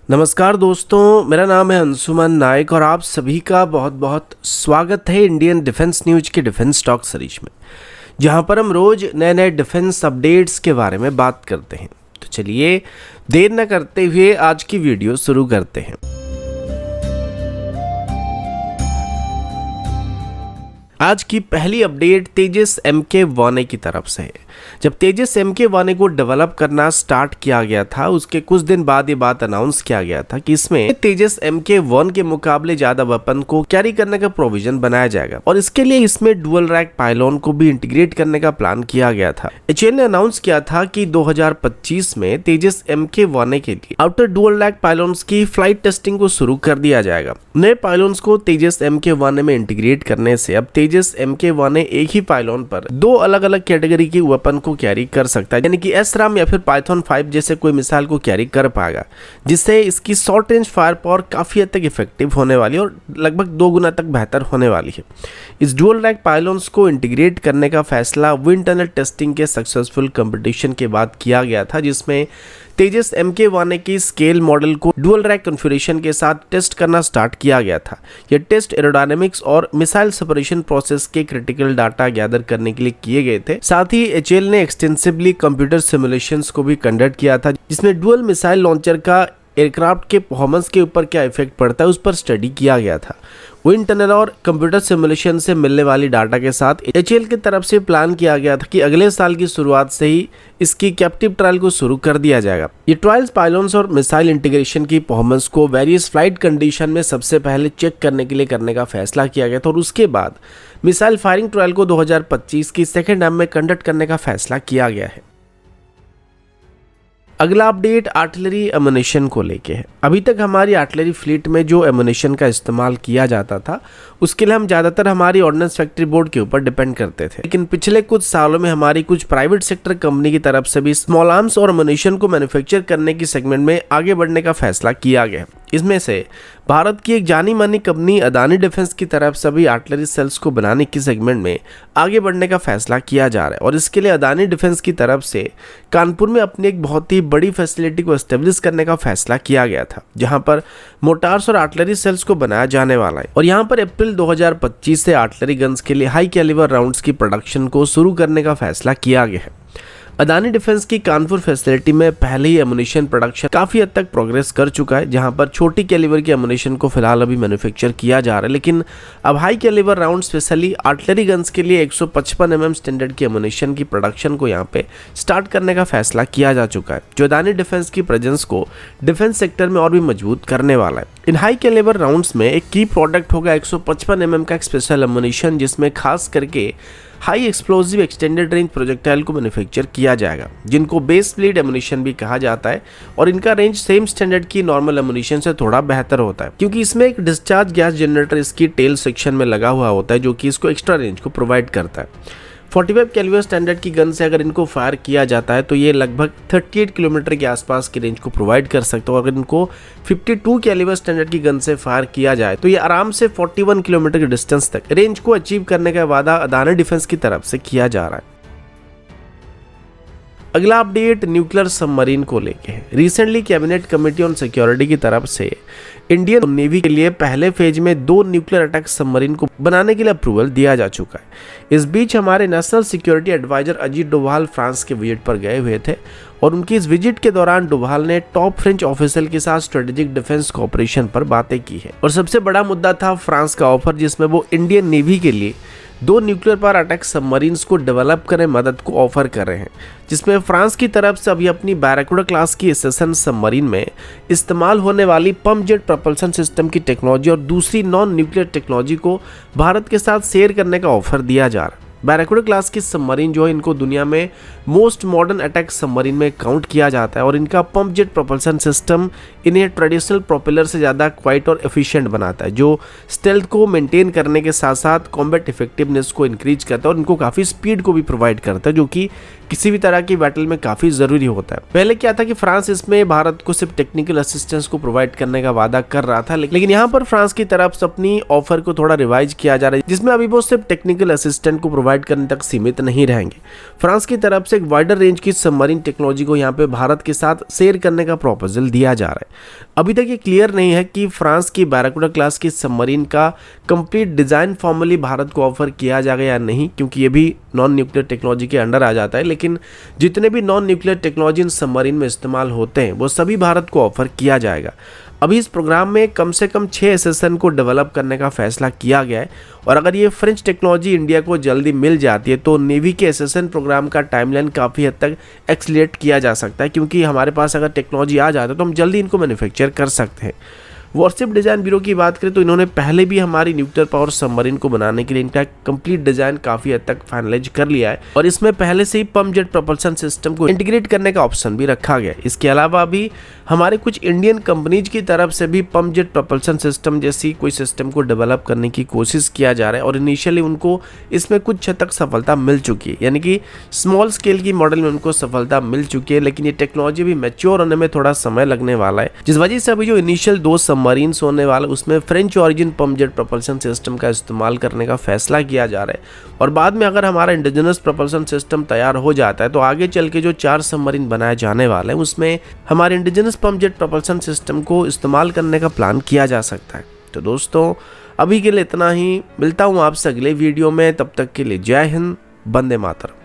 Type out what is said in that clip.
नमस्कार दोस्तों, मेरा नाम है अंशुमन नायक और आप सभी का बहुत बहुत स्वागत है इंडियन डिफेंस न्यूज के डिफेंस टॉक सीरीज में, जहां पर हम रोज नए नए डिफेंस अपडेट्स के बारे में बात करते हैं। तो चलिए देर न करते हुए आज की वीडियो शुरू करते हैं। आज की पहली अपडेट तेजस MK1A की तरफ से है। जब तेजस MK1A को डेवलप करना स्टार्ट किया गया था, उसके कुछ दिन बाद ये बात अनाउंस किया गया था कि इसमें तेजस MK1 के मुकाबले ज्यादा वेपन को कैरी करने का प्रोविजन बनाया जाएगा और इसके लिए इसमें डुअल रैक पायलॉन को भी इंटीग्रेट करने का प्लान किया गया था। HAL ने अनाउंस किया था कि 2025 में तेजस MK1A के लिए आउटर डुअल रैक पायलॉन्स की फ्लाइट टेस्टिंग को शुरू कर दिया जाएगा। नए पायलॉन्स को तेजस MK1A में इंटीग्रेट करने से अब तेजस MK1A एक ही पायलॉन पर दो अलग अलग कैटेगरी की वेपन को कैरी कर सकता है, यानी कि SRAM या फिर पाइथन 5 जैसे कोई मिसाइल को कैरी कर पाएगा, जिससे इसकी शॉर्ट रेंज फायर पावर काफी हद तक इफेक्टिव होने वाली है और लगभग 2 गुना तक बेहतर होने वाली है। इस डुअल रैक पायलॉन्स को इंटीग्रेट करने का फैसला विंड टनल टेस्टिंग के सक्सेसफुल कंपटीशन के बाद किया गया था, जिसमें तेजस MK1A की स्केल मॉडल को डुअल रैक कॉन्फ़िगरेशन के साथ टेस्ट करना स्टार्ट किया गया था। यह टेस्ट एरोडायनेमिक्स और मिसाइल सेपरेशन प्रोसेस के क्रिटिकल डाटा गैदर करने के लिए किए गए थे। साथ ही HAL ने एक्सटेंसिवली कंप्यूटर सिमुलेशंस को भी कंडक्ट किया था, जिसमें डुअल मिसाइल लॉन्चर का एयरक्राफ्ट के परफॉर्मेंस के ऊपर क्या इफेक्ट पड़ता है उस पर स्टडी किया गया था। विंड टनल और कंप्यूटर सिमुलेशन से मिलने वाली डाटा के साथ HAL की तरफ से प्लान किया गया था कि अगले साल की शुरुआत से ही इसकी कैप्टिव ट्रायल को शुरू कर दिया जाएगा। ये ट्रायल्स पायलॉन्स और मिसाइल इंटीग्रेशन की परफॉर्मेंस को वेरियस फ्लाइट कंडीशन में सबसे पहले चेक करने के लिए करने का फैसला किया गया था और उसके बाद मिसाइल फायरिंग ट्रायल को 2025 की सेकेंड हाफ में कंडक्ट करने का फैसला किया गया है। अगला अपडेट आर्टिलरी एमुनेशन को लेके है। अभी तक हमारी आर्टिलरी फ्लीट में जो एमुनेशन का इस्तेमाल किया जाता था उसके लिए हम ज़्यादातर हमारी ऑर्डिनेंस फैक्ट्री बोर्ड के ऊपर डिपेंड करते थे, लेकिन पिछले कुछ सालों में हमारी कुछ प्राइवेट सेक्टर कंपनी की तरफ से भी स्मॉल आर्म्स और एमुनेशन को मैन्युफैक्चर करने की सेगमेंट में आगे बढ़ने का फैसला किया गया। इसमें से भारत की एक जानी मानी कंपनी अदानी डिफेंस की तरफ से भी आर्टिलरी सेल्स को बनाने की सेगमेंट में आगे बढ़ने का फैसला किया जा रहा है और इसके लिए अदानी डिफेंस की तरफ से कानपुर में अपनी एक बहुत ही बड़ी फैसिलिटी को एस्टेब्लिश करने का फैसला किया गया था, जहां पर मोटार्स और आर्टिलरी सेल्स को बनाया जाने वाला है और यहां पर अप्रैल 2025 से आर्टिलरी गन्स के लिए हाई कैलिबर राउंड्स की प्रोडक्शन को शुरू करने का फैसला किया गया है। अदानी डिफेंस की कानपुर फैसिलिटी में पहले ही एमुनेशन प्रोडक्शन काफी हद तक प्रोग्रेस कर चुका है, जहां पर छोटी कैलिबर की एमुनेशन को फिलहाल अभी मैन्युफैक्चर किया जा रहा है, लेकिन अब high calibre round specially artillery guns के लिए 155 mm स्टैंडर्ड की एमुनेशन की प्रोडक्शन को यहां पे स्टार्ट करने का फैसला किया जा चुका है, जो अदानी डिफेंस की प्रेजेंस को डिफेंस सेक्टर में और भी मजबूत करने वाला है। इन हाई कैलिबर राउंड्स में एक की प्रोडक्ट होगा 155 mm का एक स्पेशल एमुनेशन, जिसमें खास करके high explosive extended range projectile को मैन्युफैक्चर किया जाएगा, जिनको बेस ब्लेड एमुनेशन भी कहा जाता है और इनका रेंज सेम स्टैंडर्ड की नॉर्मल एमुनेशन से थोड़ा बेहतर होता है, क्योंकि इसमें एक डिस्चार्ज गैस जनरेटर इसकी टेल सेक्शन में लगा हुआ होता है, जो कि इसको एक्स्ट्रा रेंज को प्रोवाइड करता है। 45 कैलिबर स्टैंडर्ड की गन से अगर इनको फायर किया जाता है तो ये लगभग 38 किलोमीटर के आसपास की रेंज को प्रोवाइड कर सकते हो। अगर इनको 52 कैलिबर स्टैंडर्ड की गन से फायर किया जाए तो ये आराम से 41 किलोमीटर के डिस्टेंस तक रेंज को अचीव करने का वादा अदानी डिफेंस की तरफ से किया जा रहा है। अगला अपडेट न्यूक्लियर सबमरीन को लेके है। Recently cabinet committee on security की तरफ से इंडियन नेवी के लिए पहले फेज में 2 न्यूक्लियर अटैक सबमरीन को बनाने के लिए अप्रूवल दिया जा चुका है। इस बीच हमारे national security adviser Ajit Doval France के विजिट पर गए हुए थे और उनकी इस विजिट के दौरान डोभाल ने टॉप फ्रेंच ऑफिसर के साथ स्ट्रेटेजिक डिफेंस कोऑपरेशन पर बातें की है और सबसे बड़ा मुद्दा था फ्रांस का ऑफर, जिसमें वो इंडियन नेवी के लिए 2 न्यूक्लियर पावर अटैक सबमरीन्स को डेवलप करने मदद को ऑफर कर रहे हैं, जिसमें फ्रांस की तरफ से अभी अपनी बैरकूडा क्लास की एसेसन सबमरीन में इस्तेमाल होने वाली पंप जेट प्रपल्सन सिस्टम की टेक्नोलॉजी और दूसरी नॉन न्यूक्लियर टेक्नोलॉजी को भारत के साथ शेयर करने का ऑफर दिया जा रहा है। बैरकूडा क्लास की सबमरीन जो है, इनको दुनिया में मोस्ट मॉडर्न अटैक सबमरीन में काउंट किया जाता है और इनका पंप जेट प्रोपल्सन सिस्टम इन्हें ट्रेडिशनल प्रोपेलर से ज़्यादा क्वाइट और एफिशिएंट बनाता है, जो स्टेल्थ को मेंटेन करने के साथ साथ कॉम्बैट इफेक्टिवनेस को इंक्रीज करता है और इनको काफ़ी स्पीड को भी प्रोवाइड करता है, जो कि किसी भी तरह की बैटल में काफ़ी ज़रूरी होता है। पहले क्या था कि फ्रांस इसमें भारत को सिर्फ टेक्निकल असिस्टेंस को प्रोवाइड करने का वादा कर रहा था, लेकिन यहाँ पर फ्रांस की तरफ से अपनी ऑफर को थोड़ा रिवाइज किया जा रहा है, जिसमें अभी वो सिर्फ टेक्निकल असिस्टेंट को प्रोवाइड प्रोवाइड करने तक सीमित नहीं रहेंगे। फ्रांस की तरफ से एक वाइडर रेंज की सबमरीन टेक्नोलॉजी को यहाँ पे भारत के साथ शेयर करने का प्रपोजल दिया जा रहा है। अभी तक ये क्लियर नहीं है कि फ्रांस की बैराकूडा क्लास की सबमरीन का कंप्लीट डिज़ाइन फॉर्मली भारत को ऑफर किया जाएगा या नहीं, क्योंकि ये भी नॉन न्यूक्लियर टेक्नोलॉजी के अंडर आ जाता है। लेकिन जितने भी non nuclear technology in submarine में इस्तेमाल होते हैं वो सभी भारत को ऑफर किया जाएगा। अभी इस प्रोग्राम में कम से कम 6 एसएसएन को डेवलप करने का फैसला किया गया है, और अगर ये फ्रेंच टेक्नोलॉजी इंडिया को जल्दी मिल जाती है तो नेवी के एसएसएन प्रोग्राम का टाइमलाइन काफ़ी हद तक एक्सीलरेट किया जा सकता है, क्योंकि हमारे पास अगर टेक्नोलॉजी आ जाता है तो हम जल्दी इनको मैन्युफैक्चर कर सकते हैं। वॉरशिप डिज़ाइन ब्यूरो की बात करें तो इन्होंने पहले भी हमारी न्यूक्लियर पावर सबमरीन को बनाने के लिए इनका कंप्लीट डिज़ाइन काफ़ी हद तक फाइनलाइज कर लिया है, और इसमें पहले से ही पंप जेट प्रोपल्सन सिस्टम को इंटीग्रेट करने का ऑप्शन भी रखा गया है। इसके अलावा भी हमारे कुछ इंडियन कंपनीज की तरफ से भी पंप जेट प्रोपल्सन सिस्टम जैसी कोई सिस्टम को डेवलप करने की कोशिश किया जा रहा है, और इनिशियली उनको इसमें कुछ हद तक सफलता मिल चुकी है, यानी कि स्मॉल स्केल की मॉडल में उनको सफलता मिल चुकी है। लेकिन ये टेक्नोलॉजी भी मैच्योर होने में थोड़ा समय लगने वाला है, जिस वजह से अभी जो इनिशियल 2 सबमरीन्स होने वाला उसमें French origin pump jet propulsion system का इस्तेमाल करने का फैसला किया जा रहा है। और बाद में अगर हमारा इंडिजिनस प्रोपल्सन सिस्टम तैयार हो जाता है तो आगे चल के जो 4 सबमरीन बनाए जाने वाले हैं उसमें हमारे indigenous pump jet propulsion system को इस्तेमाल करने का प्लान किया जा सकता है। तो दोस्तों अभी के लिए इतना ही, मिलता हूँ आपसे अगले वीडियो में, तब तक के लिए जय हिंद, वंदे मातरम।